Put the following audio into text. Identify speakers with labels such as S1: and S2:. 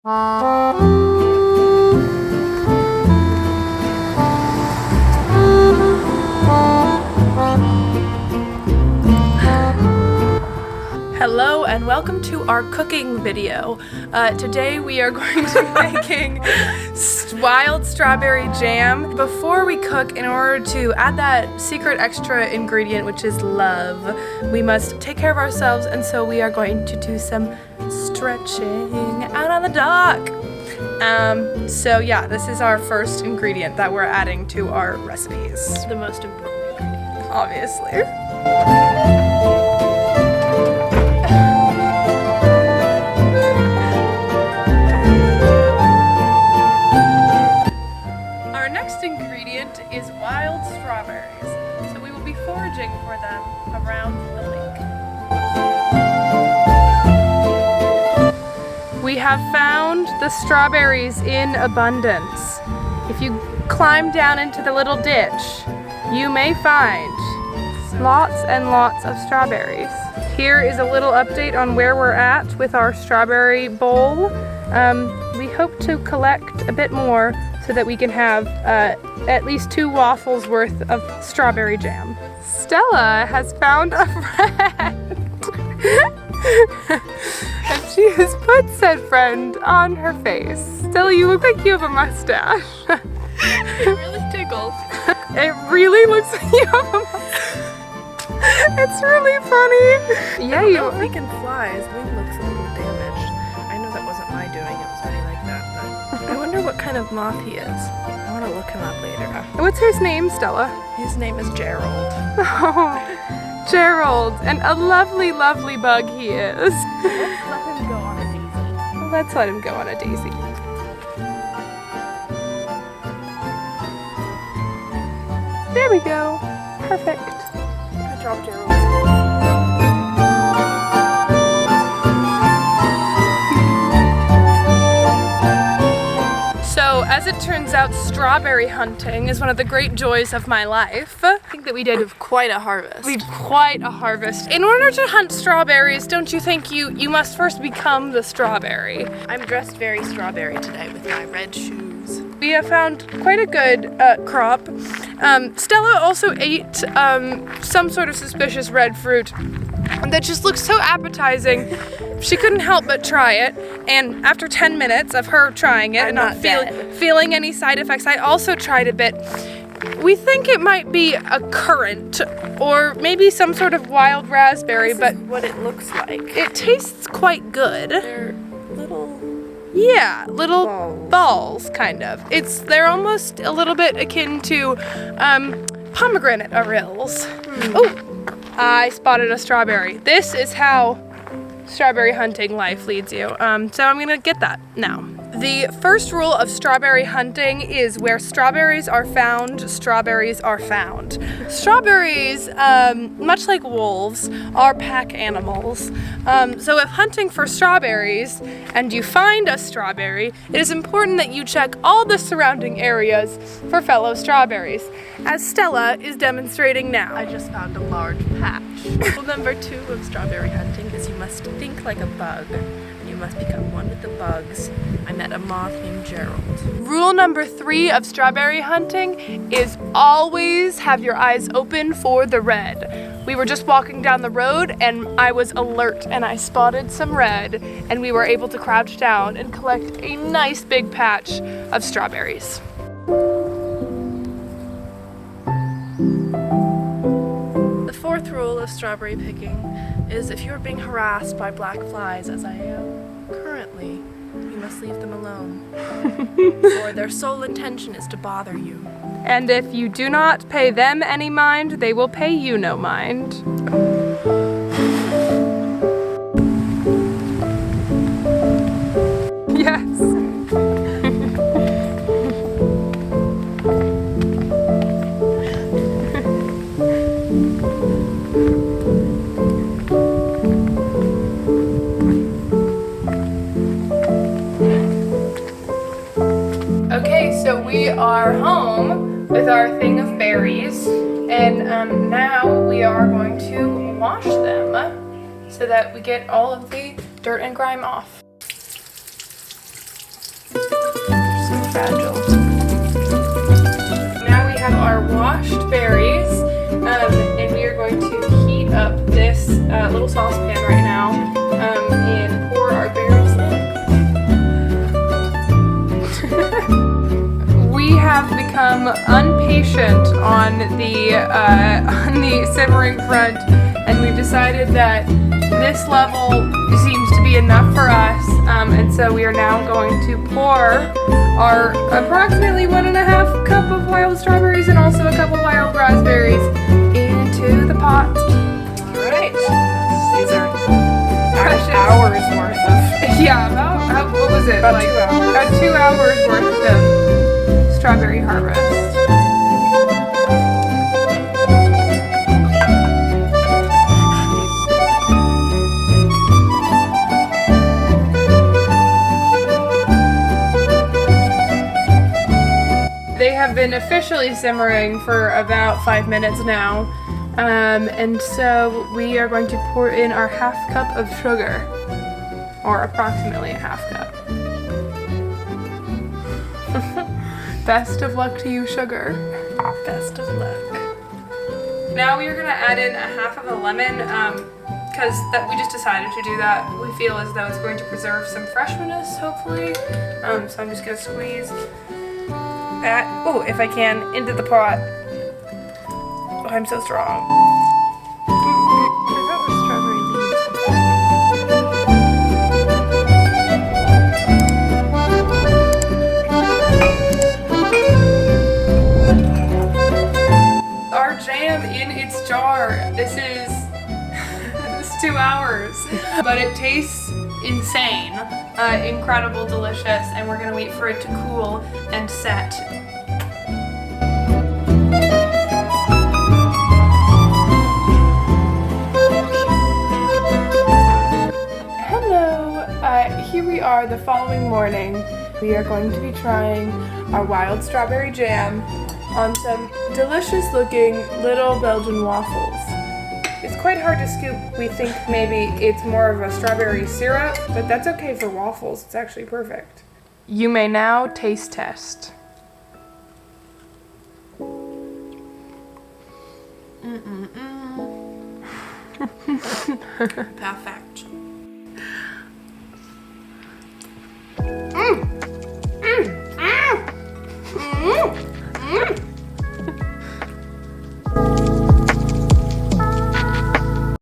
S1: Hello and welcome to our cooking video. Today we are going to be making wild strawberry jam. Before we cook, in order to add that secret extra ingredient, which is love, we must take care of ourselves, and so we are going to do some stretching out on the dock. So yeah, this is our first ingredient that we're adding to our recipes.
S2: The most important ingredient.
S1: Obviously. Our next ingredient is wild strawberries. So we will be foraging for them around the lake. We have found the strawberries in abundance. If you climb down into the little ditch, you may find lots and lots of strawberries. Here is a little update on where we're at with our strawberry bowl. We hope to collect a bit more so that we can have at least 2 waffles worth of strawberry jam. Stella has found a friend. And she has put said friend on her face. Stella, you look like you have a mustache.
S2: It really tickles.
S1: It really looks like you have a mustache. It's really funny. Yeah,
S2: I don't know if he can fly. His wing looks a little damaged. I know that wasn't my doing. It was already like that, but I wonder what kind of moth he is. I want to look him up later.
S1: What's his name, Stella?
S2: His name is Gerald.
S1: Oh, Gerald, and a lovely, lovely bug he is.
S2: Let's let him go on a daisy.
S1: Let's let him go on a daisy. There we go. Perfect.
S2: Good job, Gerald.
S1: So, as it turns out, strawberry hunting is one of the great joys of my life. I think that we did
S2: Quite a harvest.
S1: We've quite a harvest. In order to hunt strawberries, don't you think you must first become the strawberry?
S2: I'm dressed very strawberry today with my red shoes.
S1: We have found quite a good crop. Stella also ate some sort of suspicious red fruit that just looks so appetizing. She couldn't help but try it, and after 10 minutes of her trying it and not feeling any side effects, I also tried a bit. We think it might be a currant or maybe some sort of wild raspberry,
S2: This
S1: but
S2: is what it looks like.
S1: it tastes quite good.
S2: They're little
S1: Yeah, little balls kind of. They're almost a little bit akin to pomegranate arills. Oh, I spotted a strawberry. This is how strawberry hunting life leads you. So I'm gonna get that now. The first rule of strawberry hunting is where strawberries are found, strawberries are found. Strawberries, much like wolves, are pack animals. So if hunting for strawberries and you find a strawberry, it is important that you check all the surrounding areas for fellow strawberries, as Stella is demonstrating now.
S2: I just found a large patch. Rule number 2 of strawberry hunting is you must think like a bug. You must become one with the bugs. I met a moth named Gerald.
S1: Rule number 3 of strawberry hunting is always have your eyes open for the red. We were just walking down the road and I was alert and I spotted some red, and we were able to crouch down and collect a nice big patch of strawberries.
S2: The 4th rule of strawberry picking is if you're being harassed by black flies, as I am currently, you must leave them alone. For their sole intention is to bother you.
S1: And if you do not pay them any mind, they will pay you no mind. Yes. Okay, so we are home with our thing of berries, and now we are going to wash them so that we get all of the dirt and grime off. little saucepan right now and pour our berries in. We have become impatient on the simmering front, and we've decided that this level seems to be enough for us, and so we are now going to pour our approximately 1.5 cup of wild strawberries and also a cup of wild raspberries into the pot.
S2: Alright. These are
S1: Precious.
S2: hours worth of.
S1: Yeah, about what was it?
S2: About 2 hours.
S1: About 2 hours worth of strawberry harvest. They have been officially simmering for about 5 minutes now, and so we are going to pour in our half cup of sugar, or approximately a half cup. Best of luck to you, sugar.
S2: Best of luck.
S1: Now we are going to add in a half of a lemon, because we just decided to do that. We feel as though it's going to preserve some freshness, hopefully. So I'm just going to squeeze that, if I can, into the pot. Oh, I'm so strong. I forgot what strawberry leaves. Our jam in its jar. This is it's 2 hours, but it tastes insane, incredible, delicious, and we're gonna wait for it to cool and set. Hello, here we are the following morning. We are going to be trying our wild strawberry jam on some delicious looking little Belgian waffles. It's quite hard to scoop. We think maybe it's more of a strawberry syrup, but that's okay for waffles. It's actually perfect. You may now taste test.
S2: Perfect.